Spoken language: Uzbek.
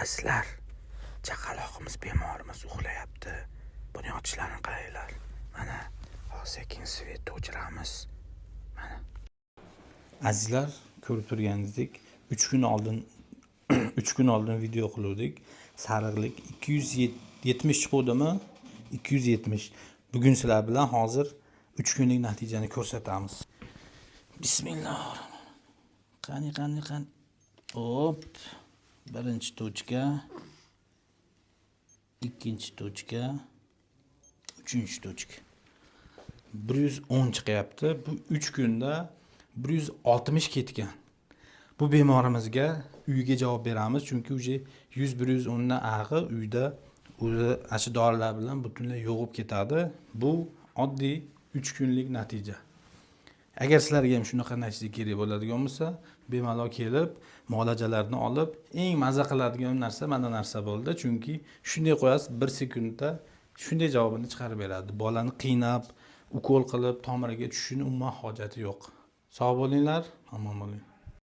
Azizlar, chaqaloqimiz bemorimiz uxlayapti. Buni yotishlarini qaranglar. Mana sekin svetni o'chiramiz. Mana. Azizlar, ko'rib turganingizdek 3 kun oldin 3 kun oldin video qildik. Sariqlik 270 chiqdimi? 270. Bugun sizlar bilan hozir 3 kunlik natijani ko'rsatamiz. Bismillah. Qani. Hop. Birinchi tochka. Ikkinchi tochka. Uchinchi tochka. 110 chiqyapti. Bu 3 kunda 160 ketgan. Bu bemorimizga uyga javob beramiz, chunki uje 100-110 dan ag'i uyda o'zi ashi dorilar bilan butunlay yo'g'ib ketadi. Bu oddiy 3 kunlik natija. Agar sizlarga ham shunaqa natija kerak bo'ladigan bo'lsa, bemalol kelib, muolajalarni olib, eng maza qiladigan narsa mana narsa bo'ldi, chunki shunday qo'yasiz, 1 sekundda shunday javobini chiqarib beradi. Bolani qiynab, ukol qilib, tomiriga tushishini umuman hojati yo'q. Sog' bo'linglar, omon bo'ling.